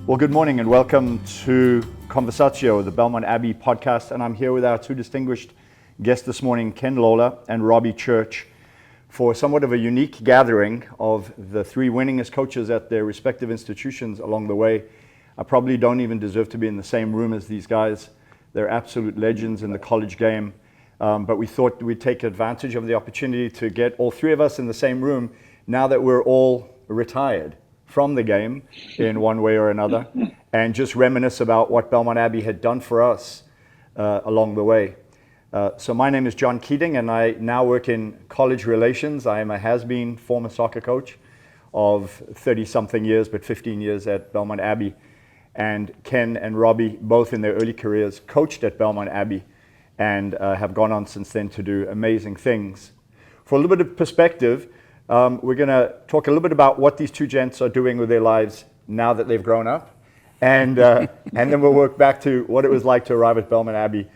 Well, good morning and welcome to Conversatio, the Belmont Abbey podcast. And I'm here with our two distinguished guests this morning, Ken Lolla and Robbie Church, for somewhat of a unique gathering of the three winningest coaches at their respective institutions along the way. I probably don't even deserve to be in the same room as these guys. They're absolute legends in the college game. But we thought we'd take advantage of the opportunity to get all three of us in the same room now that we're all retired from the game in one way or another, and just reminisce about what Belmont Abbey had done for us along the way. So my name is John Keating, and I now work in college relations. I am a has-been former soccer coach of 30-something years, but 15 years at Belmont Abbey. And Ken and Robbie, both in their early careers, coached at Belmont Abbey and have gone on since then to do amazing things. For a little bit of perspective, we're going to talk a little bit about what these two gents are doing with their lives now that they've grown up, and then we'll work back to what it was like to arrive at Belmont Abbey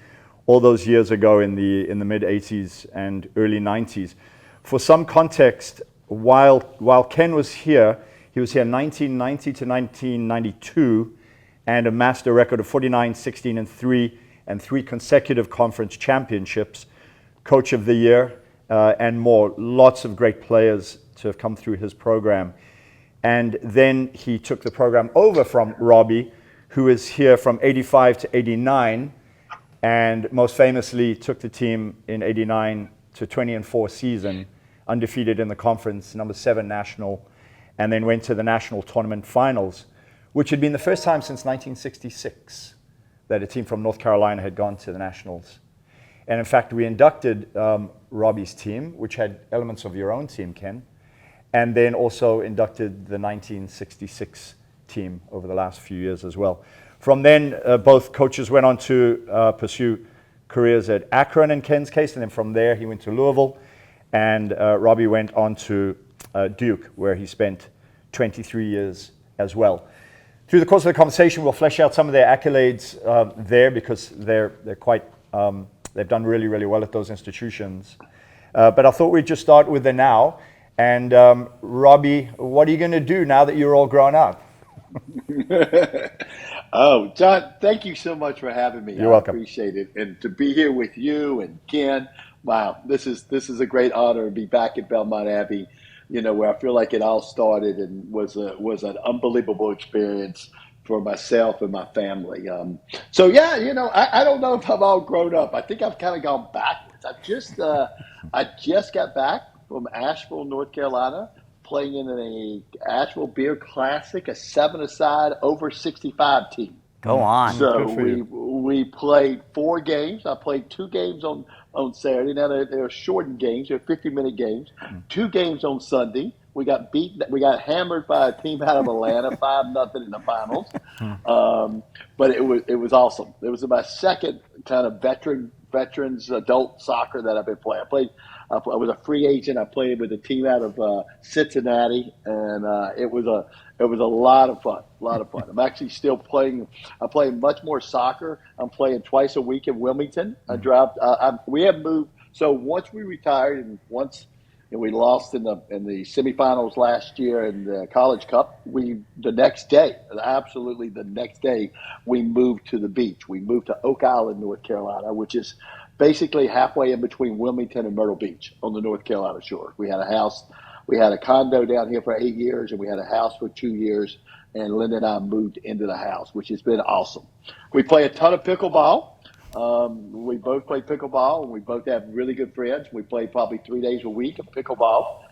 all those years ago in the mid 80s and early 90s. For some context, while Ken was here, he was here 1990 to 1992, and amassed a record of 49, 16, and 3, and 3 consecutive conference championships, Coach of the Year, and more. Lots of great players to have come through his program. And then he took the program over from Robbie, who is here from 85 to 89, and most famously took the team in 89 to 20-4 season, undefeated in the conference, number 7 national, and then went to the national tournament finals, which had been the first time since 1966 that a team from North Carolina had gone to the nationals. And in fact, we inducted Robbie's team, which had elements of your own team, Ken, and then also inducted the 1966 team over the last few years as well. From then, both coaches went on to pursue careers at Akron in Ken's case, and then from there he went to Louisville, and Robbie went on to Duke, where he spent 23 years as well. Through the course of the conversation, we'll flesh out some of their accolades there, because they're quite they've done really, really well at those institutions. But I thought we'd just start with the now. And Robbie, what are you going to do now that you're all grown up? Oh, John, thank you so much for having me. You're welcome. I appreciate it. And to be here with you and Ken, wow, this is a great honor to be back at Belmont Abbey, where I feel like it all started and was an unbelievable experience for myself and my family. So yeah, I don't know if I've all grown up. I think I've kind of gone backwards. I just got back from Asheville, North Carolina, playing in a Asheville Beer Classic, a 7-a-side over 65 team. Go on. So we played 4 games. I played 2 games on Saturday. Now they're shortened games. They're 50-minute games. 2 games on Sunday. We got hammered by a team out of Atlanta, 5-0 in the finals. But it was awesome. It was my second kind of veterans adult soccer that I've been playing. I was a free agent. I played with a team out of Cincinnati, and it was a lot of fun. I'm actually still playing. I'm playing much more soccer. I'm playing twice a week in Wilmington. We have moved. So once we retired, and we lost in the semifinals last year in the College Cup, the next day, we moved to the beach. We moved to Oak Island, North Carolina, which is basically halfway in between Wilmington and Myrtle Beach on the North Carolina shore. We had a house. We had a condo down here for 8 years, and we had a house for 2 years, and Linda and I moved into the house, which has been awesome. We play a ton of pickleball. We both play pickleball, and we both have really good friends. We play probably 3 days a week of pickleball.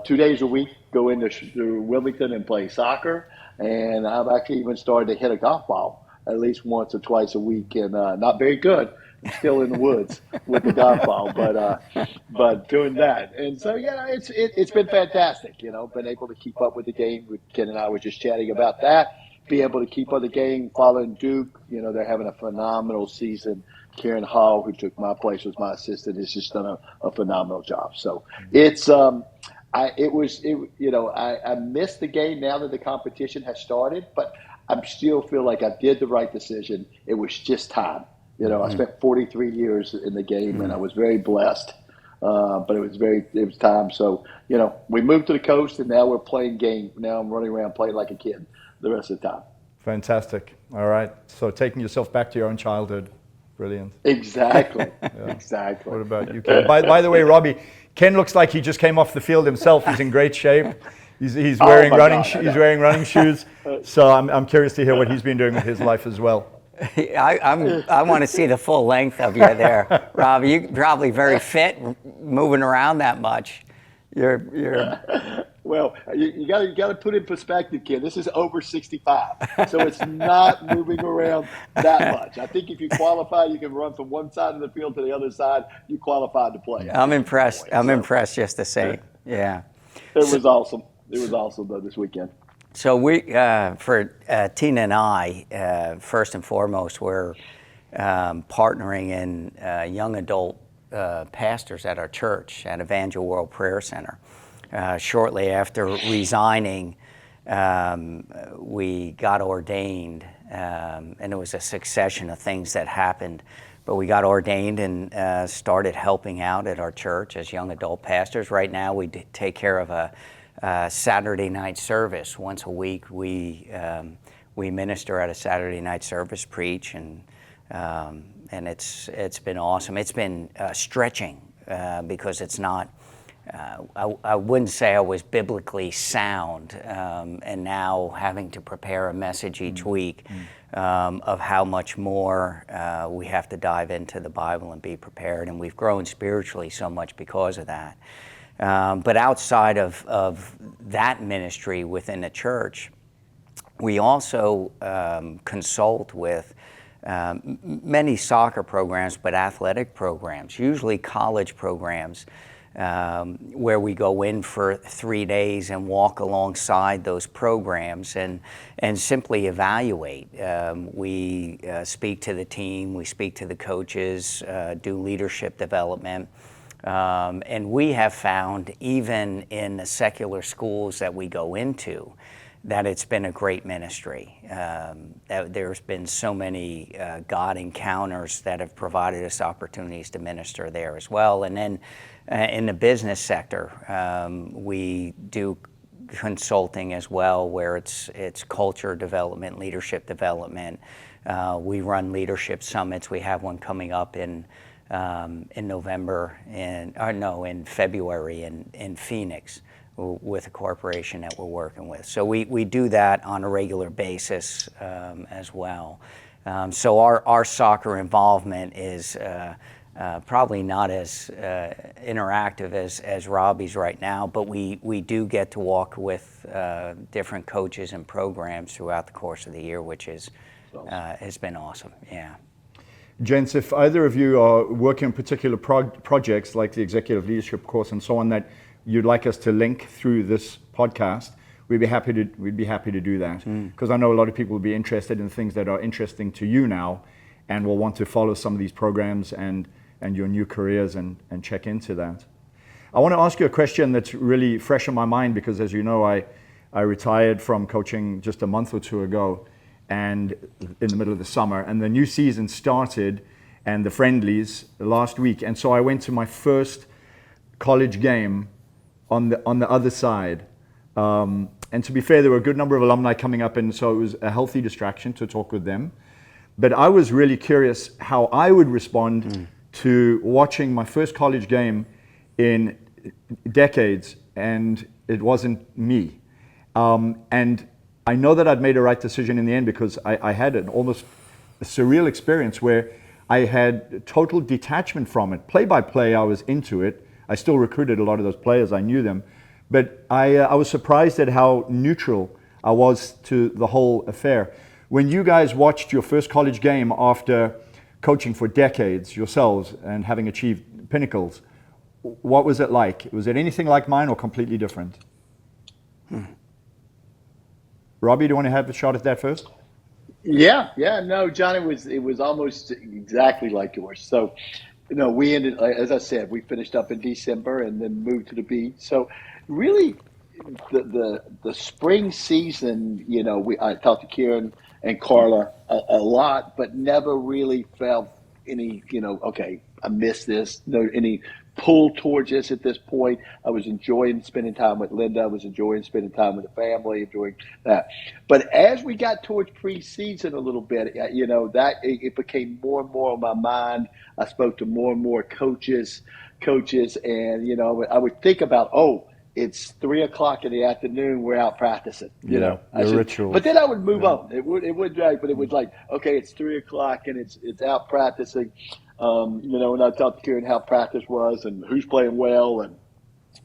2 days a week go into Wilmington and play soccer, and I've actually even started to hit a golf ball at least once or twice a week, and not very good. I'm still in the woods with the golf ball, but doing that. And so, yeah, it's been fantastic, been able to keep up with the game. Ken and I were just chatting about that, be able to keep up the game, following Duke. They're having a phenomenal season. Karen Hall, who took my place, was my assistant, has just done a phenomenal job. So it's I missed the game now that the competition has started, but I still feel like I did the right decision. It was just time. I spent 43 years in the game, and I was very blessed. But it was time. So, we moved to the coast, and now we're playing game. Now I'm running around playing like a kid the rest of the time. Fantastic. All right. So taking yourself back to your own childhood. Brilliant. Exactly. Yeah. Exactly. What about you, Ken? By the way, Robbie, Ken looks like he just came off the field himself. He's in great shape. He's wearing he's wearing running shoes. So I'm curious to hear what he's been doing with his life as well. I want to see the full length of you there, Robbie. You're probably very fit, moving around that much. You're Well, you got to put in perspective, kid. This is over 65, so it's not moving around that much. I think if you qualify, you can run from one side of the field to the other side. You qualified to play. I'm impressed. I'm impressed just the same. Yeah. It was awesome. It was awesome though this weekend. So we, for Tina and I, first and foremost, we're partnering in young adult pastors at our church at Evangel World Prayer Center. Shortly after resigning, we got ordained, and it was a succession of things that happened. But we got ordained and started helping out at our church as young adult pastors. Right now, we take care of a Saturday night service once a week. We minister at a Saturday night service, preach, and it's been awesome. It's been stretching because it's not. I wouldn't say I was biblically sound, and now having to prepare a message each week of how much more we have to dive into the Bible and be prepared. And we've grown spiritually so much because of that. But outside of that ministry within the church, we also consult with many soccer programs, but athletic programs, usually college programs, where we go in for 3 days and walk alongside those programs and simply evaluate. We speak to the team, we speak to the coaches, do leadership development. And we have found, even in the secular schools that we go into, that it's been a great ministry. That there's been so many God encounters that have provided us opportunities to minister there as well. And then in the business sector, we do consulting as well, where it's culture development, leadership development. We run leadership summits. We have one coming up in November, in February in Phoenix, with a corporation that we're working with. So we do that on a regular basis as well. So our soccer involvement is probably not as interactive as Robbie's right now, but we do get to walk with different coaches and programs throughout the course of the year, which has been awesome. Yeah. Gents, if either of you are working on particular projects like the executive leadership course and so on that you'd like us to link through this podcast, we'd be happy to do that, because I know a lot of people will be interested in things that are interesting to you now and will want to follow some of these programs and your new careers and check into that. I want to ask you a question that's really fresh in my mind, because as you know, I retired from coaching just a month or two ago, and in the middle of the summer, and the new season started and the friendlies last week, and so I went to my first college game on the other side, and to be fair, there were a good number of alumni coming up, and so it was a healthy distraction to talk with them. But I was really curious how I would respond to watching my first college game in decades, and it wasn't me. And I know that I'd made a right decision in the end, because I had an almost surreal experience where I had total detachment from it. Play by play, I was into it. I still recruited a lot of those players, I knew them. But I was surprised at how neutral I was to the whole affair. When you guys watched your first college game after coaching for decades yourselves and having achieved pinnacles, what was it like? Was it anything like mine or completely different? Robbie, do you want to have a shot at that first? Yeah, no, John, it was almost exactly like yours. So, we ended, as I said, we finished up in December and then moved to the beach. So, really, the spring season, I talked to Kieran and Carla a lot, but never really felt any, okay, I missed this. No, any pull towards this at this point. I was enjoying spending time with Linda. I was enjoying spending time with the family, enjoying that. But as we got towards preseason a little bit, that it became more and more on my mind. I spoke to more and more coaches, and I would think about, it's 3 o'clock in the afternoon. We're out practicing. Your rituals. But then I would move on. It would drag, but it was like, okay, it's 3 o'clock and it's out practicing. And I talked to Kieran how practice was and who's playing well, and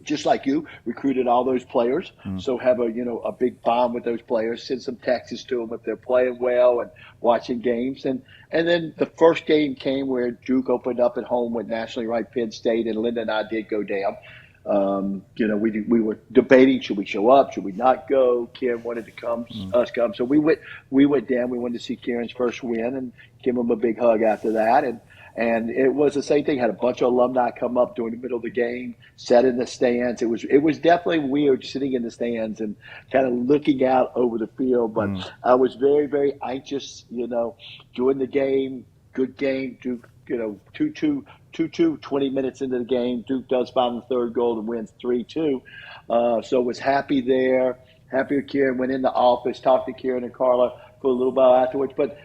just like you, recruited all those players. So have a big bond with those players. Send some texts to them if they're playing well and watching games. And then the first game came where Duke opened up at home with nationally ranked Penn State, and Linda and I did go down. We were debating, should we show up, should we not go? Kieran wanted to us come. So we went down. We wanted to see Kieran's first win and give him a big hug after that. And it was the same thing. Had a bunch of alumni come up during the middle of the game, sat in the stands. It was definitely weird sitting in the stands and kind of looking out over the field. But I was very, very anxious, during the game. Good game. Duke, 2-2, 20 minutes into the game. Duke does find the third goal and wins 3-2. So was happy there. Happy with Kieran. Went in the office, talked to Kieran and Carla for a little while afterwards. But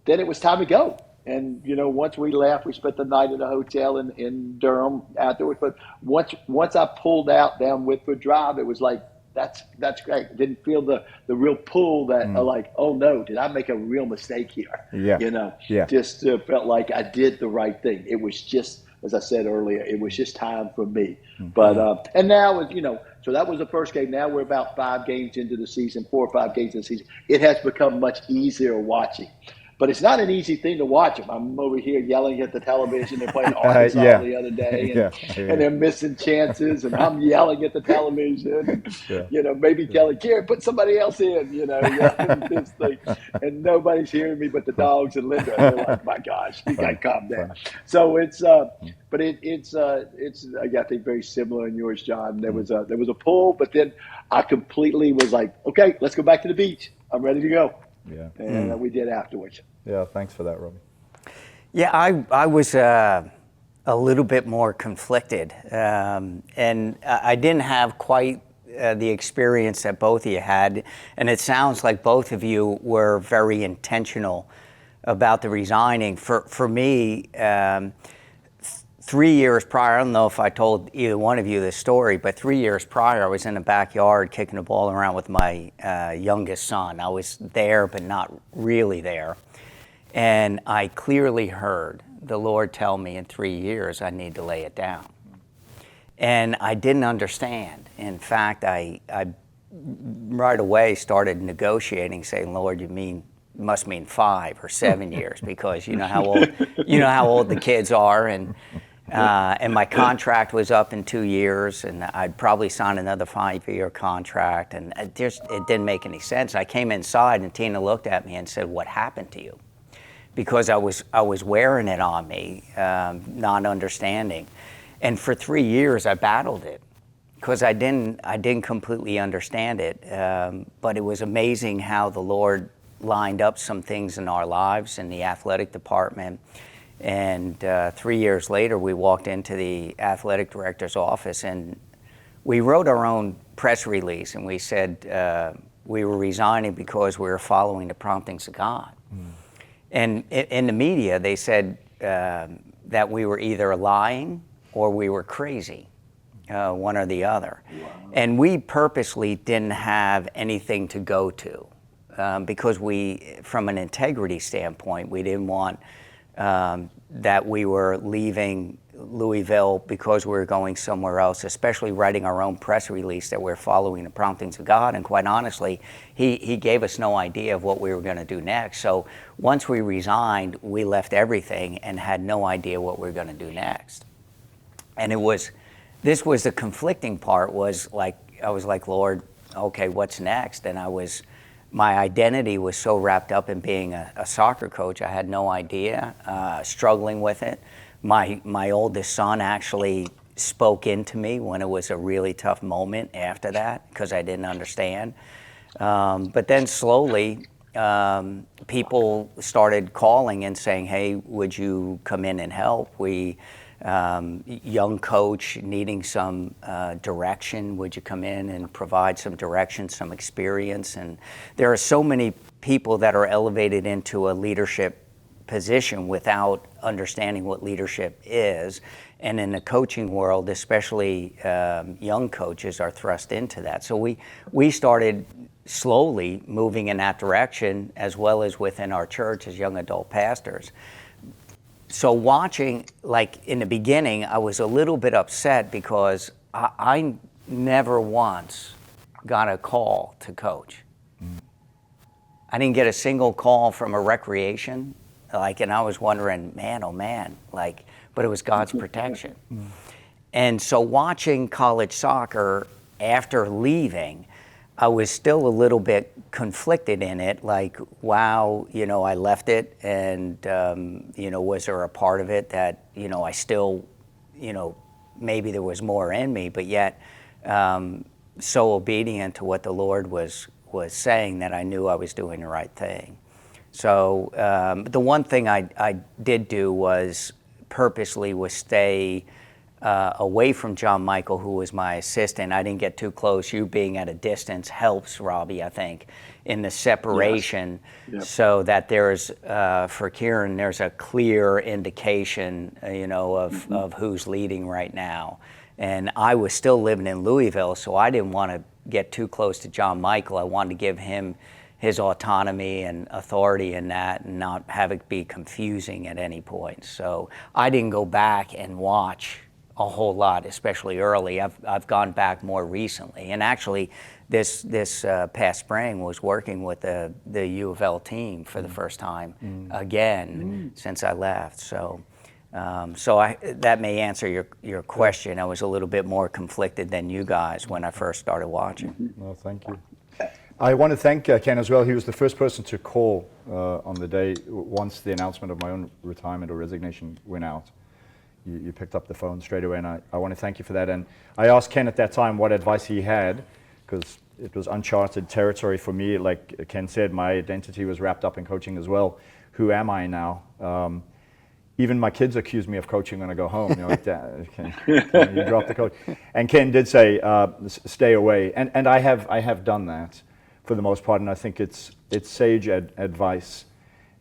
then it was time to go. And, once we left, we spent the night at a hotel in Durham afterwards. But once I pulled out down Whitford Drive, it was like, that's great. Didn't feel the real pull that like, oh no, did I make a real mistake here? Yeah. Just felt like I did the right thing. It was just, as I said earlier, it was just time for me. But and now, so that was the first game. Now we're about 5 games into the season, 4 or 5 games into the season. It has become much easier watching. But it's not an easy thing to watch them. I'm over here yelling at the television. They're playing Arkansas the other day, and they're missing chances, and I'm yelling at the television, and maybe telling Kieran, put somebody else in, this thing, and nobody's hearing me but the dogs and Linda. They're like, my gosh, you got to calm down. So it's, but it's I think very similar in yours, John. There was a pull, but then I completely was like, okay, let's go back to the beach. I'm ready to go. Yeah. And we did afterwards. Yeah, thanks for that, Robbie. Yeah, I was a little bit more conflicted, and I didn't have quite the experience that both of you had, and it sounds like both of you were very intentional about the resigning. For me, 3 years prior, I don't know if I told either one of you this story, but 3 years prior, I was in the backyard kicking the ball around with my youngest son. I was there, but not really there. And I clearly heard the Lord tell me in 3 years I need to lay it down. And I didn't understand. In fact, I right away started negotiating, saying, Lord, must mean 5 or 7 years, because you know how old the kids are, and my contract was up in 2 years, and I'd probably sign another 5-year contract, and it didn't make any sense. I came inside, and Tina looked at me and said, "What happened to you?" Because I was wearing it on me, not understanding, and for 3 years I battled it because I didn't completely understand it. But it was amazing how the Lord lined up some things in our lives in the athletic department. And 3 years later, we walked into the athletic director's office, and we wrote our own press release, and we said we were resigning because we were following the promptings of God. And in the media, they said that we were either lying or we were crazy, one or the other. Wow. And we purposely didn't have anything to go to because from an integrity standpoint, we didn't want that we were leaving Louisville because we were going somewhere else, especially writing our own press release that we're following the promptings of God. And quite honestly, he gave us no idea of what we were going to do next. So once we resigned, we left everything and had no idea what we were going to do next. And this was the conflicting part, was like, I was like, Lord, okay, what's next? And my identity was so wrapped up in being a soccer coach, I had no idea, struggling with it. My oldest son actually spoke into me when it was a really tough moment after that, because I didn't understand. But then slowly, people started calling and saying, hey, would you come in and help? We young coach needing some direction, would you come in and provide some direction, some experience? And there are so many people that are elevated into a leadership position without understanding what leadership is. And in the coaching world, especially young coaches are thrust into that. So we started slowly moving in that direction, as well as within our church as young adult pastors. So watching, like in the beginning, I was a little bit upset because I never once got a call to coach. I didn't get a single call from a recreation, and I was wondering, man, oh man, but it was God's protection. And so watching college soccer after leaving, I was still a little bit conflicted in it, wow, I left it, and, was there a part of it that, I still, maybe there was more in me, but yet so obedient to what the Lord was saying that I knew I was doing the right thing. So the one thing I did do was purposely stay away from John Michael, who was my assistant. I didn't get too close. You being at a distance helps, Robbie, I think, in the separation. Yes. Yep. So that there's, for Kieran, there's a clear indication, of who's leading right now. And I was still living in Louisville, so I didn't want to get too close to John Michael. I wanted to give him his autonomy and authority in that and not have it be confusing at any point. So I didn't go back and watch a whole lot, especially early. I've gone back more recently. And actually, this past spring was working with the U of L team for the first time again since I left. So that may answer your question. I was a little bit more conflicted than you guys when I first started watching. Well, thank you. I want to thank Ken as well. He was the first person to call on the day once the announcement of my own retirement or resignation went out. You picked up the phone straight away, and I want to thank you for that. And I asked Ken at that time what advice he had, because it was uncharted territory for me. Like Ken said, my identity was wrapped up in coaching as well. Who am I now? Even my kids accuse me of coaching when I go home. Dad, Ken, you dropped the coach. And Ken did say, stay away. And I have done that for the most part, and I think it's sage advice.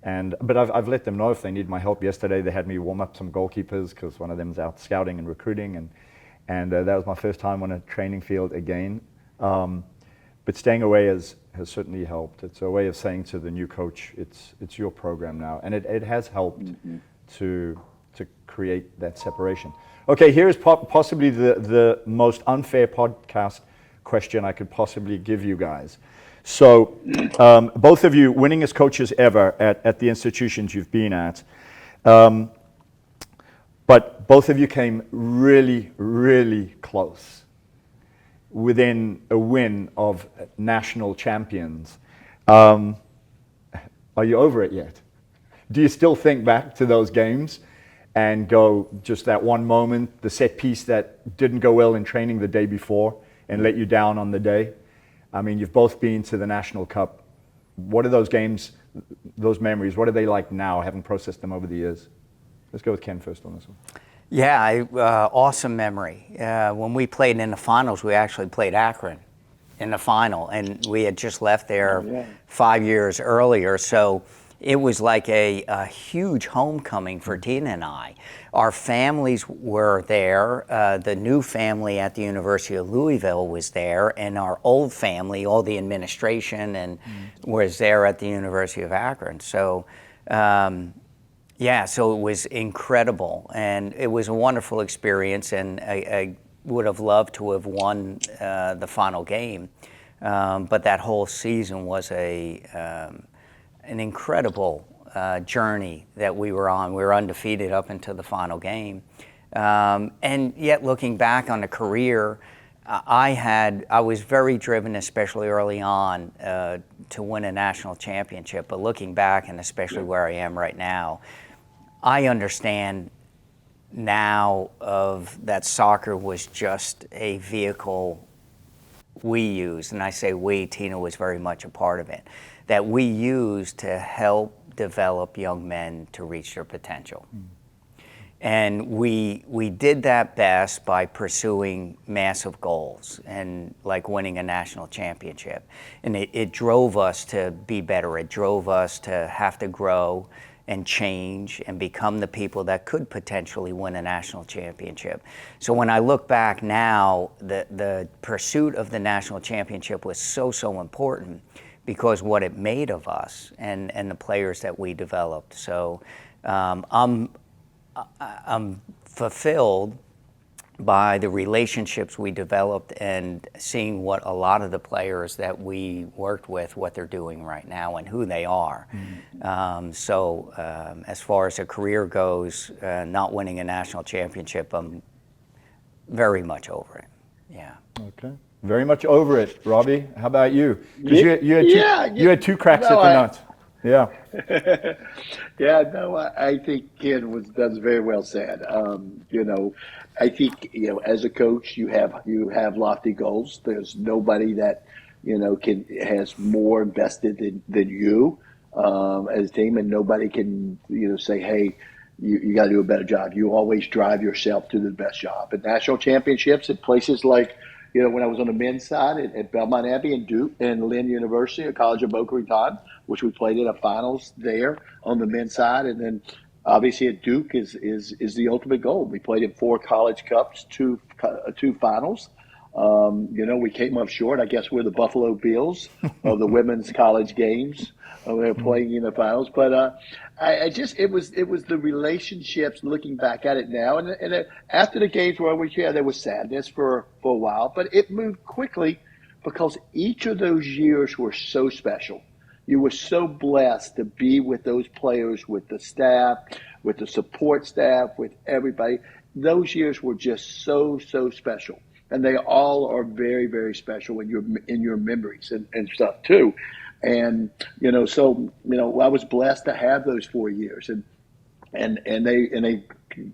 But I've let them know if they need my help. Yesterday they had me warm up some goalkeepers because one of them's out scouting and recruiting, and that was my first time on a training field again. But staying away has certainly helped. It's a way of saying to the new coach, it's your program now, and it has helped to create that separation. Okay, here is possibly the most unfair podcast question I could possibly give you guys. So both of you, winningest coaches ever at the institutions you've been at, but both of you came really, really close, within a win of national champions. Are you over it yet? Do you still think back to those games and go, just that one moment, the set piece that didn't go well in training the day before and let you down on the day? I mean, you've both been to the National Cup. What are those games, those memories, what are they like now, having processed them over the years? Let's go with Ken first on this one. Yeah, awesome memory. When we played in the finals, we actually played Akron in the final, and we had just left there 5 years earlier. So it was like a huge homecoming for Tina and I. Our families were there. The new family at the University of Louisville was there, and our old family, all the administration, and was there at the University of Akron. So, so it was incredible, and it was a wonderful experience, and I would have loved to have won the final game, but that whole season was an incredible journey that we were on. We were undefeated up until the final game. And yet looking back on the career, I was very driven, especially early on, to win a national championship. But looking back, and especially where I am right now, I understand now that soccer was just a vehicle we used, and I say we, Tina was very much a part of it, that we used to help develop young men to reach their potential. And we did that best by pursuing massive goals and like winning a national championship. And it drove us to be better. It drove us to have to grow and change and become the people that could potentially win a national championship. So when I look back now, the pursuit of the national championship was so important because what it made of us and the players that we developed. So I'm fulfilled by the relationships we developed and seeing what a lot of the players that we worked with, what they're doing right now and who they are. So as far as a career goes, not winning a national championship, I'm very much over it. Yeah. Okay. Very much over it. Robbie, how about you? Because you had two cracks at the nut. Yeah. Yeah, no, I think Ken does very well said. I think as a coach, you have lofty goals. There's nobody that has more invested than you as a team, and nobody can say, hey, you got to do a better job. You always drive yourself to the best job. At national championships, at places like when I was on the men's side at Belmont Abbey and Duke and Lynn University, a College of Boca Raton, which we played in a finals there on the men's side, and then obviously at Duke is the ultimate goal. We played in 4 college cups, two finals. We came up short. I guess we're the Buffalo Bills of the women's college games. We're playing in the finals, but it was the relationships. Looking back at it now, and after the games there was sadness for a while, but it moved quickly because each of those years were so special. You were so blessed to be with those players, with the staff, with the support staff, with everybody. Those years were just so special. And they all are very, very special in your memories and stuff too. And I was blessed to have those 4 years, and they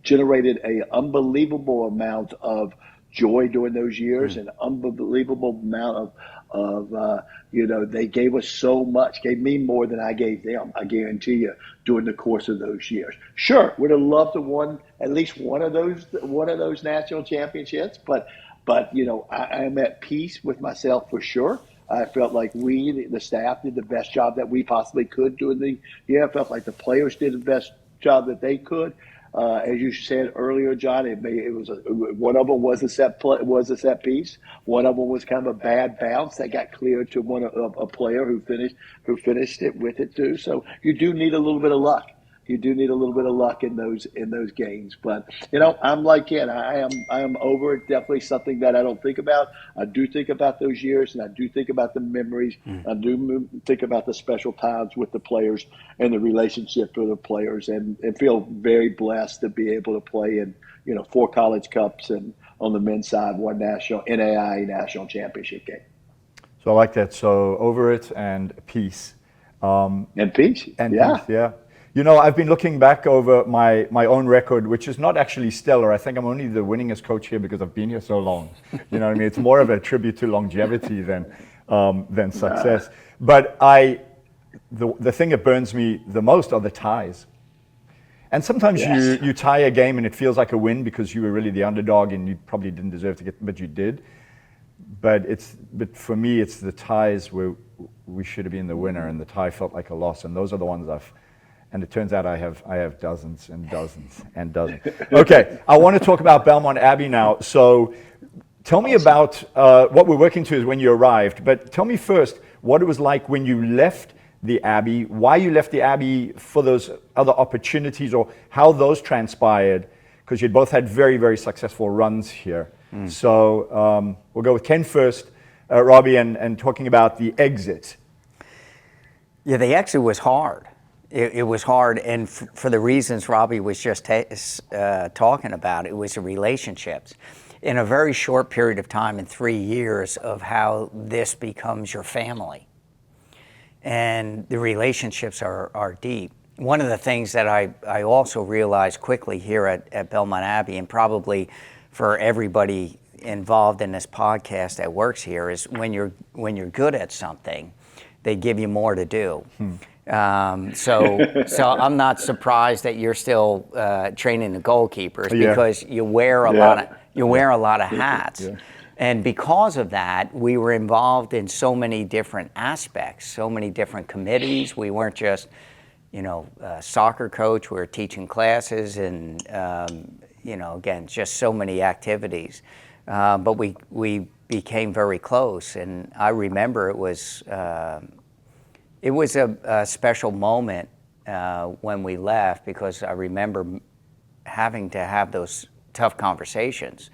generated an unbelievable amount of joy during those years, an unbelievable amount of they gave us so much, gave me more than I gave them. I guarantee you, during the course of those years. Sure, would have loved to won at least one of those national championships, but I am at peace with myself for sure. I felt like the staff, did the best job that we possibly could during the year. I felt like the players did the best job that they could. As you said earlier, John, one of them was a set piece. One of them was kind of a bad bounce that got cleared to a player who finished it with it too. So you do need a little bit of luck. You do need a little bit of luck in those games, but I'm like Ken. I am over it. Definitely something that I don't think about. I do think about those years, and I do think about the memories. I do think about the special times with the players and the relationship with the players, and feel very blessed to be able to play in 4 college cups and on the men's side 1 national NAIA national championship game. So I like that. So over it and peace. And peace. And yeah. peace, yeah. I've been looking back over my own record, which is not actually stellar. I think I'm only the winningest coach here because I've been here so long. You know what I mean? It's more of a tribute to longevity than success. But the thing that burns me the most are the ties. And sometimes you tie a game and it feels like a win because you were really the underdog and you probably didn't deserve to get, but you did. But for me, it's the ties where we should have been the winner and the tie felt like a loss. And those are the ones and it turns out I have dozens and dozens and dozens. Okay, I want to talk about Belmont Abbey now. So tell me about what we're working to is when you arrived, but tell me first what it was like when you left the Abbey, why you left the Abbey for those other opportunities, or how those transpired, because you'd both had very, very successful runs here. So we'll go with Ken first, Robbie, and talking about the exit. Yeah, the exit was hard. It was hard, and for the reasons Robbie was just talking about, it was the relationships. In a very short period of time, in 3 years, of how this becomes your family. And the relationships are deep. One of the things that I also realized quickly here at Belmont Abbey, and probably for everybody involved in this podcast that works here, is when you're good at something, they give you more to do. So I'm not surprised that you're still training the goalkeepers, Yeah. because you wear a lot of hats. Yeah. And because of that, we were involved in so many different aspects, so many different committees. We weren't just, a soccer coach. We were teaching classes and, again, just so many activities. But we became very close. And I remember it was a special moment when we left, because I remember having to have those tough conversations.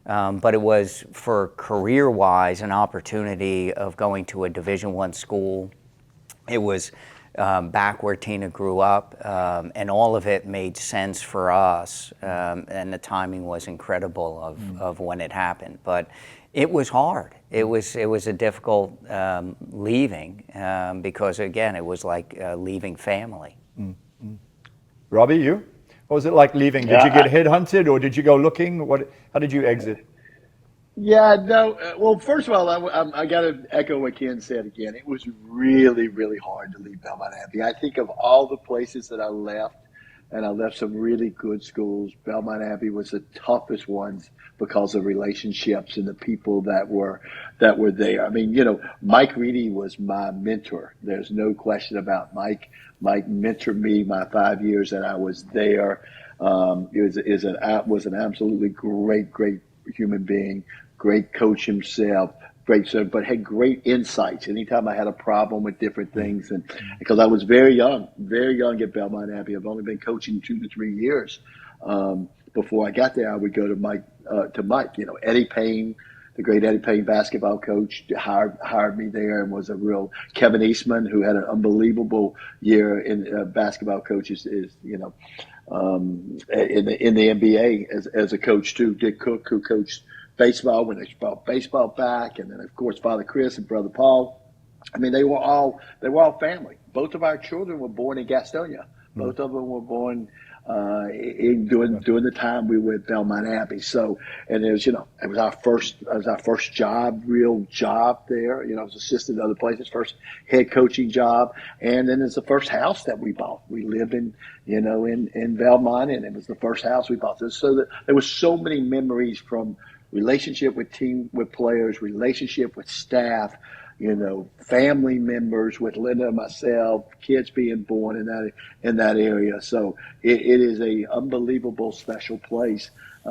But it was, for career-wise, an opportunity of going to a Division I school. It was back where Tina grew up, and all of it made sense for us, and the timing was incredible of when it happened. But it was hard. It was a difficult leaving, because, again, it was like leaving family. Robbie, you? What was it like leaving? Did you get headhunted, or did you go looking? How did you exit? Yeah, no. Well, first of all, I got to echo what Ken said again. It was really, really hard to leave Belmont Abbey. I think of all the places that I left, and I left some really good schools, Belmont Abbey was the toughest ones because of relationships and the people that were there. I mean, Mike Reedy was my mentor. There's no question about Mike. Mike mentored me my 5 years that I was there. Was an absolutely great human being, great coach himself, but had great insights anytime I had a problem with different things. And because I was very young at Belmont Abbey. I've only been coaching 2 to 3 years. Before I got there, I would go to Mike. Eddie Payne, the great Eddie Payne basketball coach, hired me there, and was a real Kevin Eastman, who had an unbelievable year in basketball coaches, in the NBA as a coach too. Dick Cook, who coached baseball when they brought baseball back, and then of course Father Chris and Brother Paul. I mean, they were all family. Both of our children were born in Gastonia. Both of them were born during the time we were at Belmont Abbey. So, and it was our first real job there. I was assistant at other places, first head coaching job, and then it's the first house that we bought. We lived in Belmont, and it was the first house we bought. So there was so many memories, from relationship with players, relationship with staff, family members with Linda and myself, kids being born in that area. So it is a unbelievable special place. We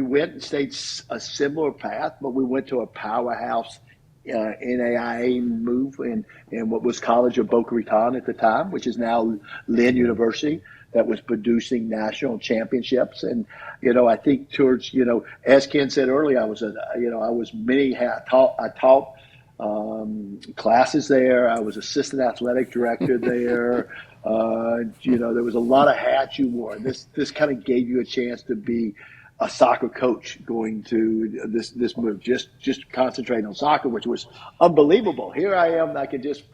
went and stayed a similar path, but we went to a powerhouse NAIA move in what was College of Boca Raton at the time, which is now Lynn University, that was producing national championships. And, I think towards, as Ken said earlier, I taught classes there. I was assistant athletic director there. There was a lot of hats you wore. This kind of gave you a chance to be a soccer coach going to this move, just concentrating on soccer, which was unbelievable. Here I am, and I can just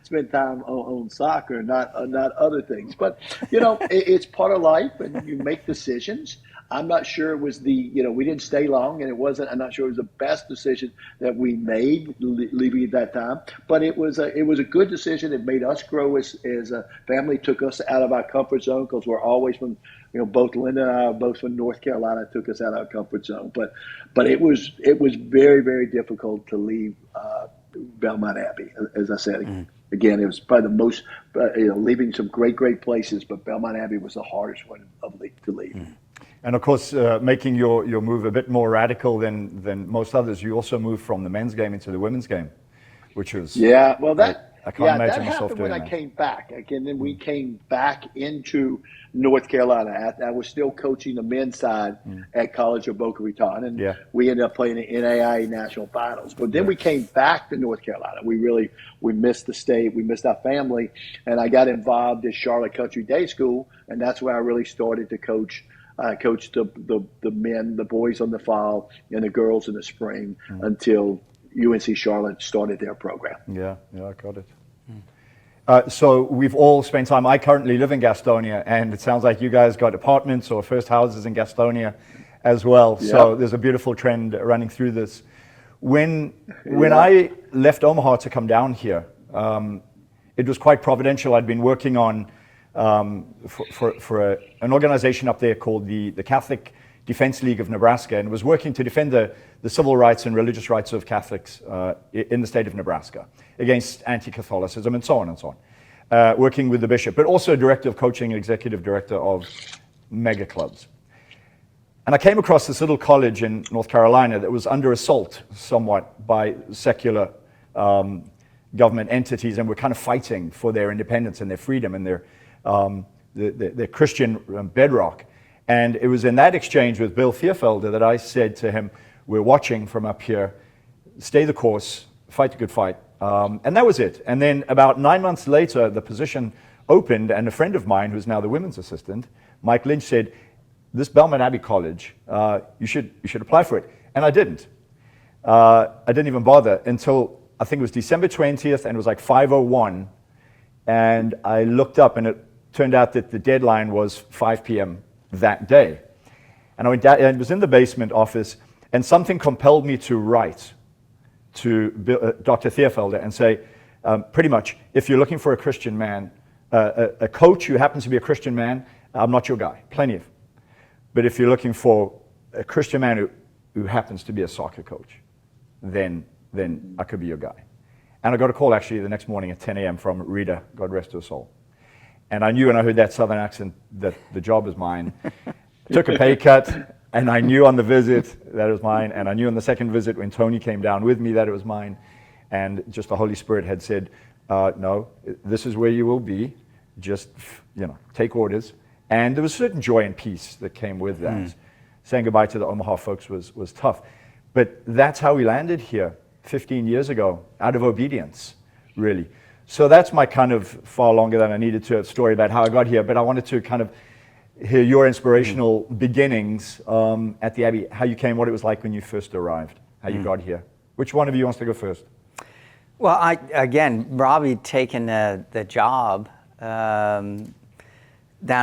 spend time on soccer, not other things. But it's part of life, and you make decisions. I'm not sure it was we didn't stay long, and I'm not sure it was the best decision that we made leaving at that time, but it was a good decision. It made us grow as a family, took us out of our comfort zone, because we're always from, both Linda and I are both from North Carolina, took us out of our comfort zone. But it was very, very difficult to leave Belmont Abbey. As I said, again, it was probably the most, leaving some great places, but Belmont Abbey was the hardest one to leave. And of course, making your move a bit more radical than most others, you also moved from the men's game into the women's game, which was I can't imagine myself doing that. When I came back. Again, then we came back into North Carolina. I was still coaching the men's side at College of Boca Raton, and we ended up playing the NAIA National Finals. But then we came back to North Carolina. We missed the state, we missed our family, and I got involved at Charlotte Country Day School, and that's where I really started to coach. I coached the men, the boys in the fall, and the girls in the spring until UNC Charlotte started their program. Yeah, I got it. So we've all spent time. I currently live in Gastonia, and it sounds like you guys got apartments or first houses in Gastonia as well. Yep. So there's a beautiful trend running through this. When I left Omaha to come down here, It was quite providential. I'd been working on for an organization up there called the Catholic Defense League of Nebraska, and was working to defend the civil rights and religious rights of Catholics in the state of Nebraska against anti-Catholicism and so on and so on. Working with the bishop, but also director of coaching, executive director of mega clubs. And I came across this little college in North Carolina that was under assault somewhat by secular government entities, and were kind of fighting for their independence and their freedom and their Christian bedrock. And it was in that exchange with Bill Thierfelder that I said to him, we're watching from up here, stay the course, fight the good fight. And that was it. And then about 9 months later, the position opened, and a friend of mine, who's now the women's assistant, Mike Lynch, said, this Belmont Abbey College, you should apply for it. And I didn't. I didn't even bother until, I think it was December 20th, and it was like 5:01. And I looked up, and it turned out that the deadline was 5 p.m. that day. And I went down, and it was in the basement office, and something compelled me to write to Dr. Thierfelder and say, pretty much, if you're looking for a Christian man, a coach who happens to be a Christian man, I'm not your guy, plenty of. But if you're looking for a Christian man who happens to be a soccer coach, then I could be your guy. And I got a call actually the next morning at 10 a.m. from Rita, God rest her soul. And I knew when I heard that southern accent that the job was mine. Took a pay cut, and I knew on the visit that it was mine, and I knew on the second visit when Tony came down with me that it was mine. And just the Holy Spirit had said, no, this is where you will be. Just, take orders. And there was a certain joy and peace that came with that. Saying goodbye to the Omaha folks was tough. But that's how we landed here 15 years ago, out of obedience, really. So that's my kind of, far longer than I needed to, story about how I got here. But I wanted to kind of hear your inspirational beginnings at the Abbey, how you came, what it was like when you first arrived, how you got here. Which one of you wants to go first? Well, Robbie taking the job down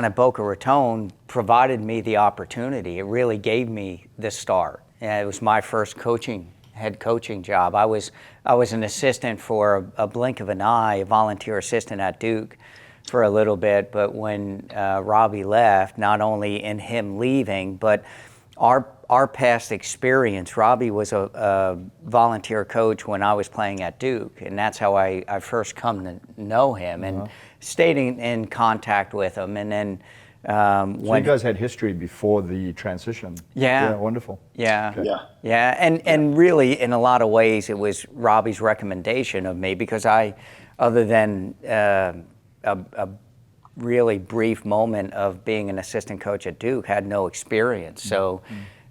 at Boca Raton provided me the opportunity. It really gave me the start. It was my first head coaching job. I was an assistant for a blink of an eye, a volunteer assistant at Duke for a little bit. But when Robbie left, not only in him leaving, but our past experience. Robbie was a volunteer coach when I was playing at Duke, and that's how I first come to know him and stayed in contact with him. And then so you guys had history before the transition. Yeah. Wonderful. Yeah. Yeah. Yeah. And really, in a lot of ways, it was Robbie's recommendation of me, because other than a really brief moment of being an assistant coach at Duke, had no experience. So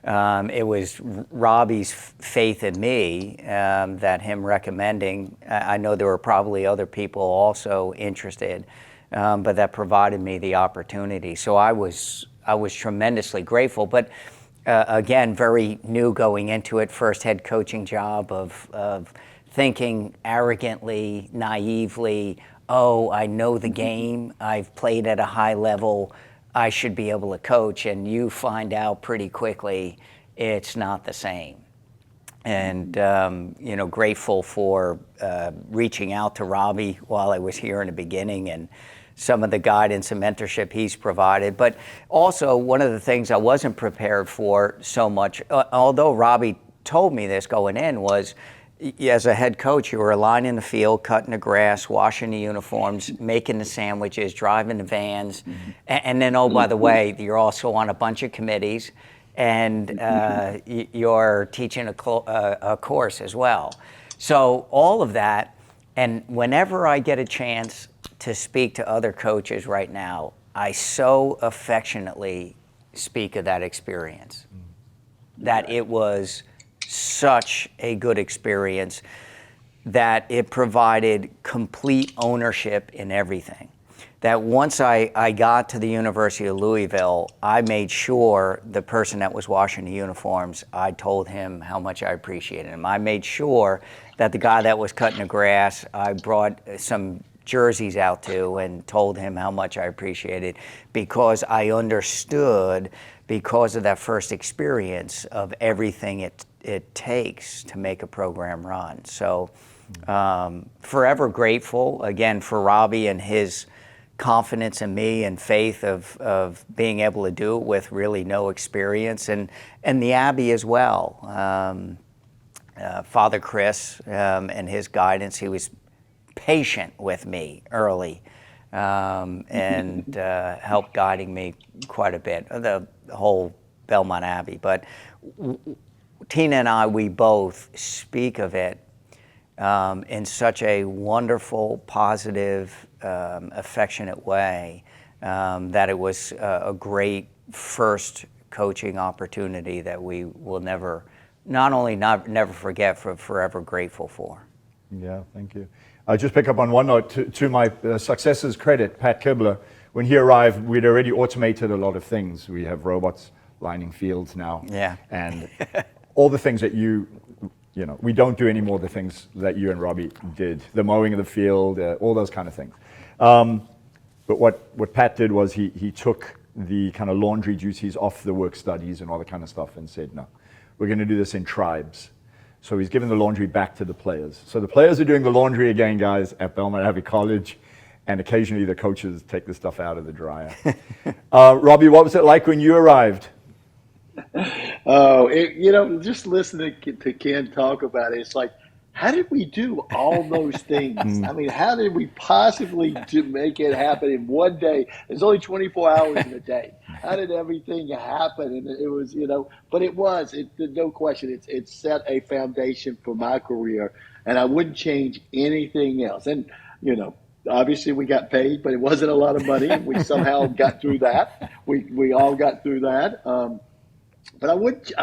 it was Robbie's faith in me that him recommending. I know there were probably other people also interested, but that provided me the opportunity. So I was tremendously grateful. But again, very new going into it, first head coaching job of thinking arrogantly, naively, oh, I know the game, I've played at a high level, I should be able to coach. And you find out pretty quickly it's not the same. And grateful for reaching out to Robbie while I was here in the beginning, and some of the guidance and mentorship he's provided. But also, one of the things I wasn't prepared for so much, although Robbie told me this going in, was as a head coach, you were lining the field, cutting the grass, washing the uniforms, making the sandwiches, driving the vans, and then, oh, by the way, you're also on a bunch of committees, and you're teaching a course as well. So all of that, and whenever I get a chance to speak to other coaches right now, I so affectionately speak of that experience, that it was such a good experience, that it provided complete ownership in everything. That once I got to the University of Louisville, I made sure the person that was washing the uniforms, I told him how much I appreciated him. I made sure that the guy that was cutting the grass, I brought some jerseys out to and told him how much I appreciated, because I understood, because of that first experience, of everything it takes to make a program run. So Forever grateful, again, for Robbie and his confidence in me and faith of being able to do it with really no experience, and the Abbey as well. Father Chris and his guidance, he was patient with me early and helped guiding me quite a bit, the whole Belmont Abbey. But Tina and I, we both speak of it in such a wonderful, positive, affectionate way that it was a great first coaching opportunity that we will never forget, for forever grateful for. Yeah, thank you. I just pick up on one note to my successor's credit, Pat Kibler. When he arrived, we'd already automated a lot of things. We have robots lining fields now. Yeah. And all the things that we don't do anymore, the things that you and Robbie did, the mowing of the field, all those kind of things. But what Pat did was he took the kind of laundry duties off the work studies and all that kind of stuff and said, no, we're going to do this in tribes. So he's given the laundry back to the players. So the players are doing the laundry again, guys, at Belmont Abbey College, and occasionally the coaches take the stuff out of the dryer. Robbie, what was it like when you arrived? Oh, just listening to Ken talk about it, it's like, how did we do all those things? I mean, how did we possibly make it happen in one day? There's only 24 hours in a day. How did everything happen? And it was, but no question, it set a foundation for my career, and I wouldn't change anything else. And, obviously we got paid, but it wasn't a lot of money. And we somehow got through that. We all got through that. But I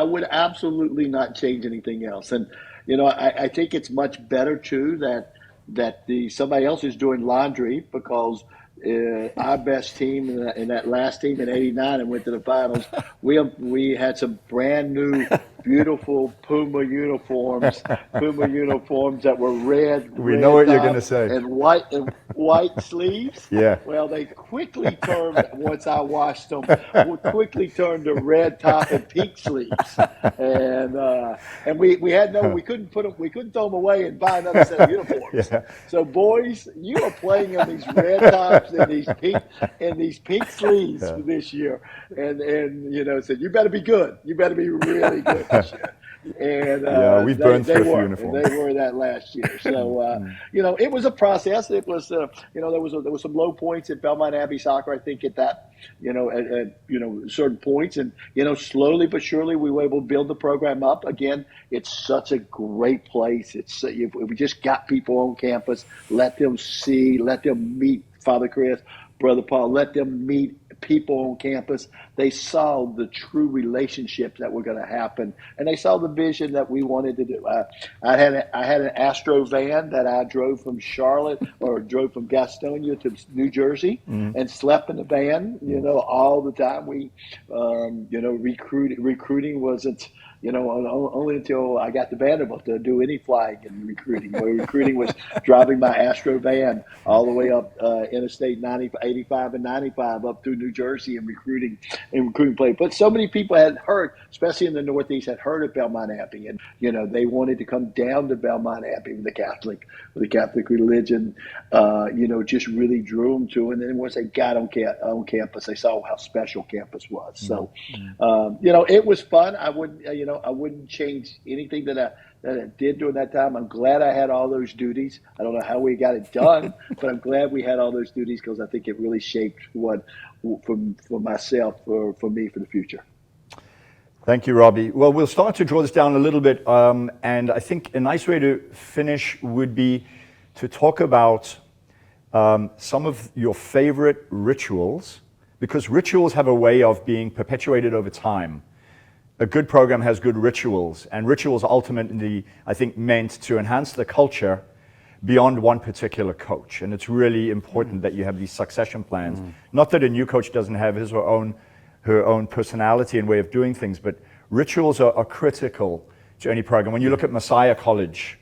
would absolutely not change anything else. And, I think it's much better too that somebody else is doing laundry, because our best team in that last team in '89 and went to the finals. We had some brand new, beautiful Puma uniforms that were red. We know what you're going to say. And white sleeves. Yeah. Well, they quickly turned, once I washed them, to red top and pink sleeves. And we couldn't throw them away and buy another set of uniforms. Yeah. So boys, you are playing in these red tops and these pink sleeves this year. And said, you better be good. You better be really good this year. And we've burned through a few uniforms. They were that last year. So it was a process. It was there was some low points at Belmont Abbey soccer. I think at that at certain points, and slowly but surely we were able to build the program up. Again, it's such a great place. It's we just got people on campus. Let them meet Father Chris, Brother Paul. Let them meet people on campus. They saw the true relationships that were going to happen, and they saw the vision that we wanted to do. I had an Astro van that I drove from Charlotte or drove from Gastonia to New Jersey, and slept in the van. All the time. We, recruiting wasn't. Only until I got to Vanderbilt to do any flying and recruiting. Recruiting was driving my Astro van all the way up Interstate 85 and 95 up through New Jersey and recruiting play. But so many people had heard, especially in the Northeast, had heard of Belmont Abbey, and they wanted to come down to Belmont Abbey with the Catholic religion. Just really drew them to. And then once they got on campus, they saw how special campus was. So, it was fun. I wouldn't change anything that I did during that time. I'm glad I had all those duties. I don't know how we got it done, but I'm glad we had all those duties, because I think it really shaped for myself, for me, for the future. Thank you, Robbie. Well, we'll start to draw this down a little bit, and I think a nice way to finish would be to talk about some of your favorite rituals, because rituals have a way of being perpetuated over time. A good program has good rituals, and rituals ultimately, I think, meant to enhance the culture beyond one particular coach. And it's really important that you have these succession plans. Not that a new coach doesn't have his or her own personality and way of doing things, but rituals are critical to any program. When you look at Messiah College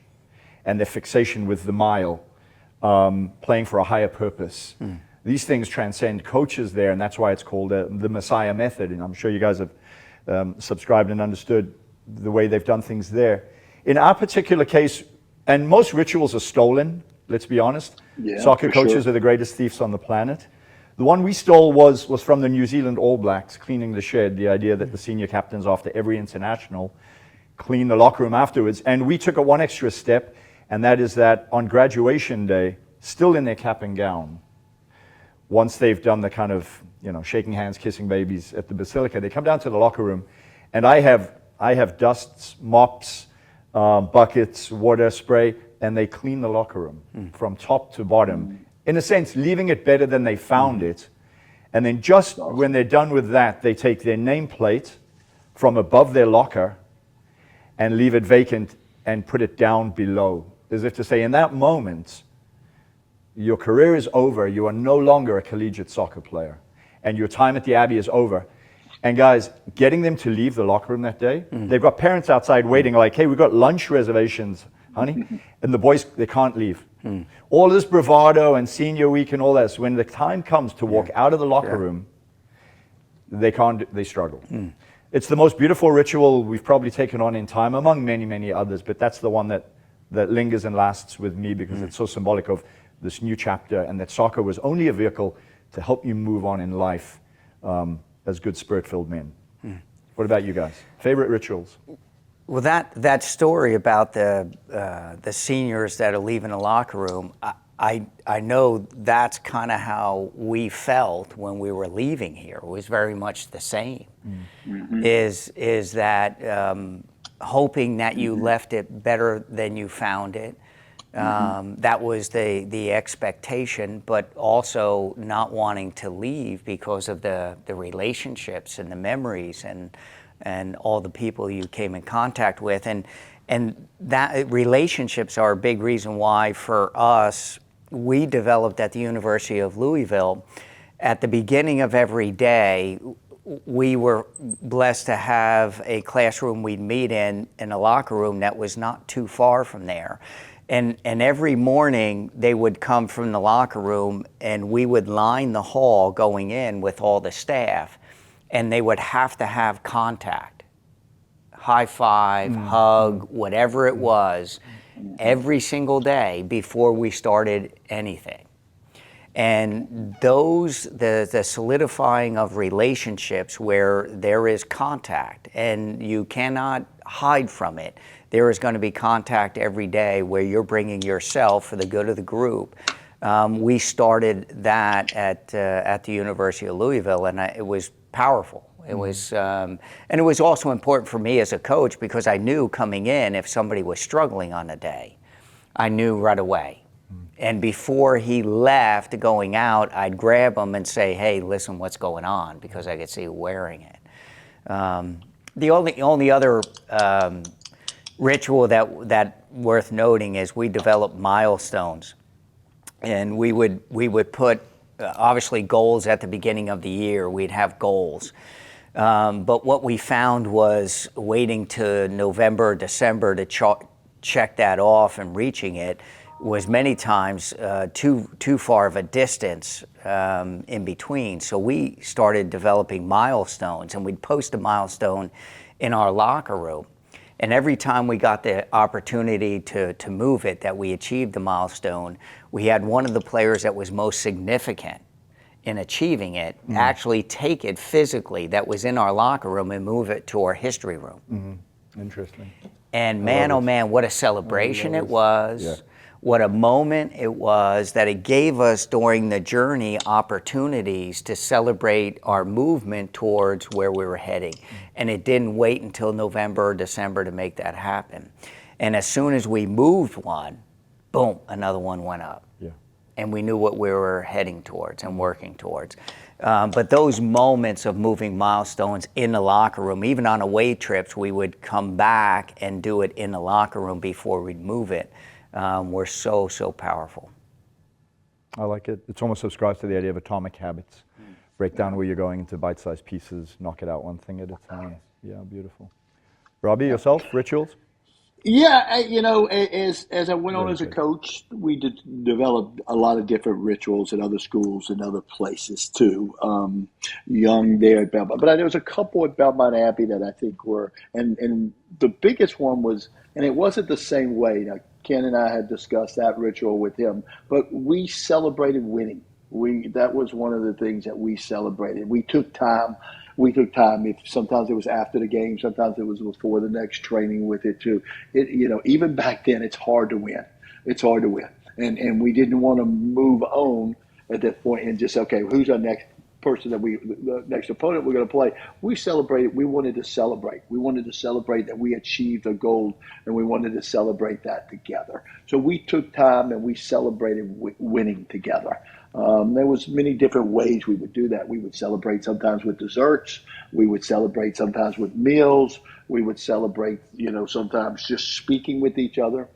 and their fixation with the mile, playing for a higher purpose, these things transcend coaches there, and that's why it's called the Messiah method. And I'm sure you guys have subscribed and understood the way they've done things there. In our particular case, And most rituals are stolen, let's be honest. Yeah, Soccer for coaches sure. are the greatest thieves on the planet. The one we stole was from the New Zealand All Blacks, cleaning the shed, the idea that the senior captains, after every international, clean the locker room afterwards. And we took it one extra step, and that is that on graduation day, still in their cap and gown, once they've done the kind of, shaking hands, kissing babies at the Basilica, they come down to the locker room, and I have dusts, mops, buckets, water spray, and they clean the locker room from top to bottom. In a sense, leaving it better than they found it. And then just when they're done with that, they take their nameplate from above their locker and leave it vacant and put it down below. As if to say, in that moment, your career is over. You are no longer a collegiate soccer player. And your time at the Abbey is over. And guys, getting them to leave the locker room that day, they've got parents outside waiting like, hey, we've got lunch reservations, honey. And the boys, they can't leave. All this bravado and senior week and all that, so when the time comes to walk out of the locker room, they struggle. It's the most beautiful ritual we've probably taken on in time, among many, many others, but that's the one that lingers and lasts with me because it's so symbolic of this new chapter, and that soccer was only a vehicle to help you move on in life as good spirit-filled men. What about you guys? Favorite rituals? Well, that story about the seniors that are leaving the locker room, I know that's kind of how we felt when we were leaving here. It was very much the same. Is that hoping that you left it better than you found it. That was the expectation, but also not wanting to leave because of the relationships and the memories and all the people you came in contact with. And that relationships are a big reason why for us, we developed at the University of Louisville, at the beginning of every day, we were blessed to have a classroom we'd meet in a locker room that was not too far from there. And every morning they would come from the locker room and we would line the hall going in with all the staff, and they would have to have contact, high five, hug, whatever it was, every single day before we started anything. And the solidifying of relationships where there is contact and you cannot hide from it. There is going to be contact every day where you're bringing yourself for the good of the group. We started that at the University of Louisville, and it was powerful. It was, and it was also important for me as a coach because I knew coming in if somebody was struggling on a day, I knew right away. And before he left going out, I'd grab him and say, hey, listen, what's going on? Because I could see you wearing it. The only other ritual that worth noting is we developed milestones. And we would put, obviously, goals at the beginning of the year. We'd have goals. But what we found was waiting to November, December to check that off and reaching it was many times too far of a distance in between. So we started developing milestones, and we'd post a milestone in our locker room. And every time we got the opportunity to move it, that we achieved the milestone, we had one of the players that was most significant in achieving it actually take it physically that was in our locker room and move it to our history room. Interesting. And man, oh man, what a celebration it was. Yeah. What a moment it was that it gave us during the journey opportunities to celebrate our movement towards where we were heading. And it didn't wait until November or December to make that happen. And as soon as we moved one, boom, another one went up. Yeah. And we knew what we were heading towards and working towards. But those moments of moving milestones in the locker room, even on away trips, we would come back and do it in the locker room before we'd move it. Were so powerful. I like it. It's almost subscribes to the idea of atomic habits. Break down where you're going into bite-sized pieces, knock it out one thing at a time. Yeah, beautiful. Robbie, yourself, rituals? Yeah, as I went on as a coach, we developed a lot of different rituals at other schools and other places too. Young there at Belmont, but there was a couple at Belmont Abbey that I think were, and the biggest one was, and it wasn't the same way. Now, Ken and I had discussed that ritual with him, but we celebrated winning. That was one of the things that we celebrated. We took time. We took time. If sometimes it was after the game, sometimes it was before the next training with it too. Even back then, it's hard to win. It's hard to win, and we didn't want to move on at that point and just, okay, who's our next person the next opponent we're going to play. We celebrated. We wanted to celebrate. We wanted to celebrate that we achieved a goal, and we wanted to celebrate that together. So we took time and we celebrated winning together. There was many different ways we would do that. We would celebrate sometimes with desserts. We would celebrate sometimes with meals. We would celebrate, sometimes just speaking with each other.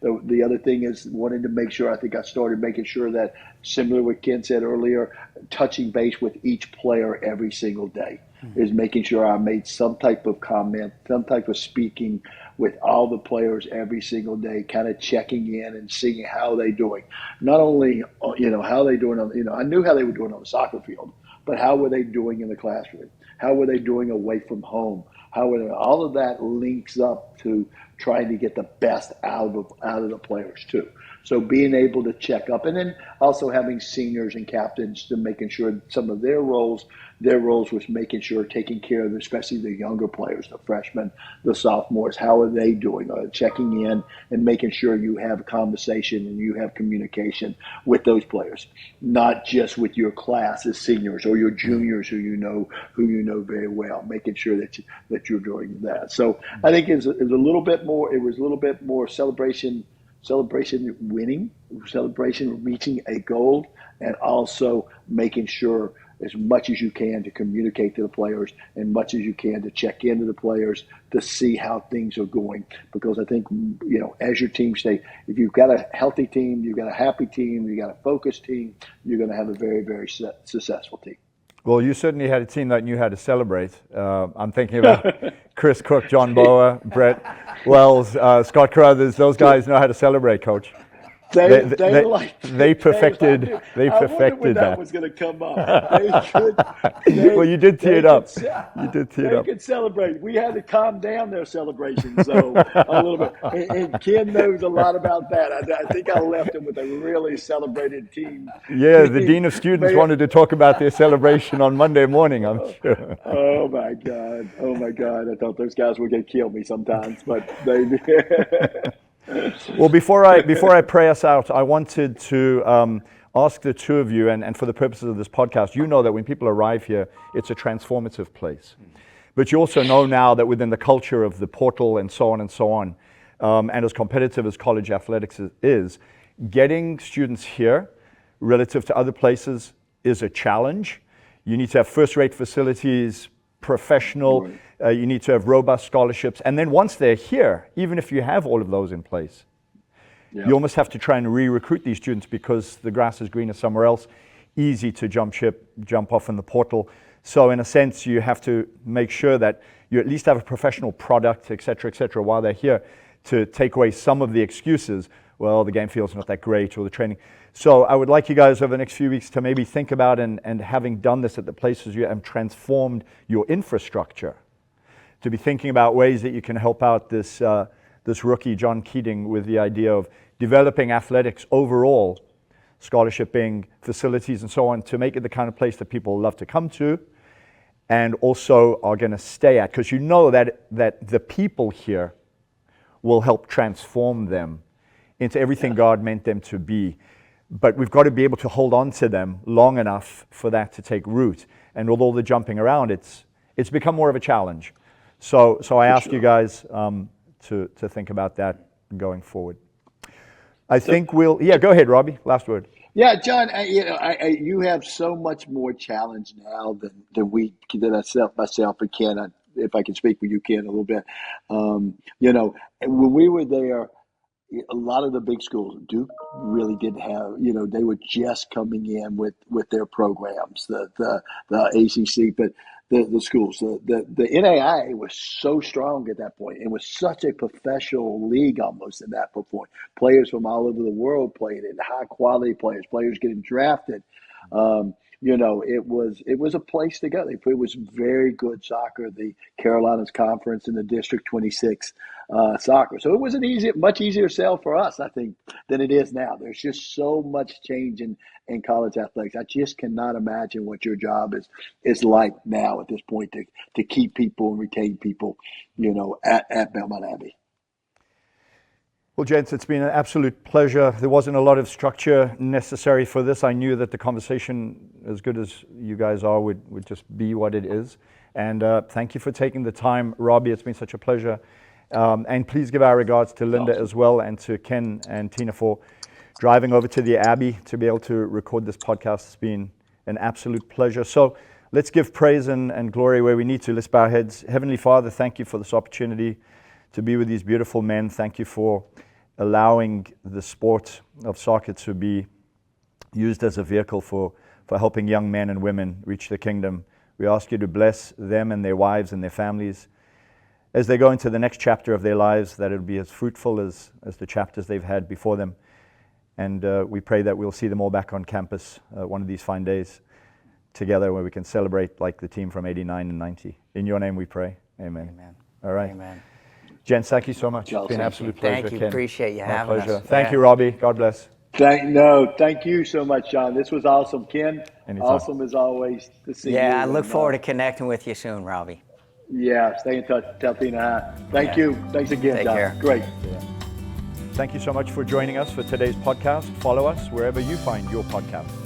The other thing is wanting to make sure, I think I started making sure that, similar to what Ken said earlier, touching base with each player every single day, is making sure I made some type of comment, some type of speaking with all the players every single day, kind of checking in and seeing how they're doing. Not only, how they doing I knew how they were doing on the soccer field, but how were they doing in the classroom? How were they doing away from home? All of that links up to trying to get the best out of the players too. So being able to check up, and then also having seniors and captains to making sure some of their roles was making sure, taking care of, especially the younger players, the freshmen, the sophomores, how are they doing? Checking in and making sure you have a conversation and you have communication with those players, not just with your class as seniors or your juniors who you know very well, making sure that you're doing that. So I think it was a little bit more celebration winning, celebration reaching a goal, and also making sure as much as you can to communicate to the players, and much as you can to check into the players to see how things are going. Because I think, as your team stay, if you've got a healthy team, you've got a happy team, you've got a focused team, you're going to have a very, very successful team. Well, you certainly had a team that knew how to celebrate. I'm thinking about Chris Cook, John Boa, Brett Wells, Scott Carruthers. Those guys know how to celebrate, Coach. They perfected I wondered when that was going to come up. Well, you did tee it up. They could celebrate. We had to calm down their celebrations, though, a little bit. And Ken knows a lot about that. I think I left him with a really celebrated team. Yeah, the dean of students wanted to talk about their celebration on Monday morning, I'm sure. Oh my God! I thought those guys were going to kill me sometimes, but they. Well, before I pray us out, I wanted to ask the two of you, and for the purposes of this podcast, you know that when people arrive here, it's a transformative place. But you also know now that within the culture of the portal and so on, and as competitive as college athletics is, getting students here relative to other places is a challenge. You need to have first-rate facilities, professional. Right. You need to have robust scholarships. And then once they're here, even if you have all of those in place, you almost have to try and re-recruit these students because the grass is greener somewhere else. Easy to jump ship, jump off in the portal. So in a sense, you have to make sure that you at least have a professional product, et cetera, while they're here to take away some of the excuses. Well, the game field's not that great, or the training. So I would like you guys over the next few weeks to maybe think about, and having done this at the places you have transformed your infrastructure, to be thinking about ways that you can help out this rookie, John Keating, with the idea of developing athletics overall, scholarship being facilities and so on, to make it the kind of place that people love to come to and also are going to stay at. Because you know that the people here will help transform them into everything God meant them to be. But we've got to be able to hold on to them long enough for that to take root. And with all the jumping around, it's become more of a challenge. So I ask you guys to think about that going forward. I think we'll. Yeah, go ahead, Robbie. Last word. Yeah, John. You have so much more challenge now than myself and Ken. If I can speak with you, Ken, a little bit. And when we were there, a lot of the big schools, Duke really didn't have. They were just coming in with their programs, the ACC, but. The schools, the NAIA was so strong at that point. It was such a professional league almost at that point. Players from all over the world played it, high quality players getting drafted. it was a place to go. It was very good soccer, the Carolinas Conference and the District 26 soccer. So it was much easier sell for us, I think, than it is now. There's just so much change in college athletics. I just cannot imagine what your job is like now at this point to keep people and retain people, at Belmont Abbey. Well, gents, it's been an absolute pleasure. There wasn't a lot of structure necessary for this. I knew that the conversation, as good as you guys are, would just be what it is. And thank you for taking the time, Robbie. It's been such a pleasure. And please give our regards to Linda as well, and to Ken and Tina for driving over to the Abbey to be able to record this podcast. It's been an absolute pleasure. So let's give praise and glory where we need to. Let's bow our heads. Heavenly Father, thank you for this opportunity to be with these beautiful men. Thank you for allowing the sport of soccer to be used as a vehicle for helping young men and women reach the kingdom. We ask you to bless them and their wives and their families as they go into the next chapter of their lives, that it'll be as fruitful as the chapters they've had before them. And we pray that we'll see them all back on campus one of these fine days together, where we can celebrate like the team from 89 and 90. In your name we pray. Amen. Amen. All right. Amen. Gents, thank you so much. It's been an absolute pleasure. Thank you. Ken. Appreciate you My having pleasure. us. Thank you, Robbie. God bless. Thank you so much, John. This was awesome. Ken, Anytime. Awesome as always to see you. Yeah, I look forward to connecting with you soon, Robbie. Yeah, stay in touch. Tell Tina hi. Thank you. Thanks again, Take John. care. Great. Thank you so much for joining us for today's podcast. Follow us wherever you find your podcast.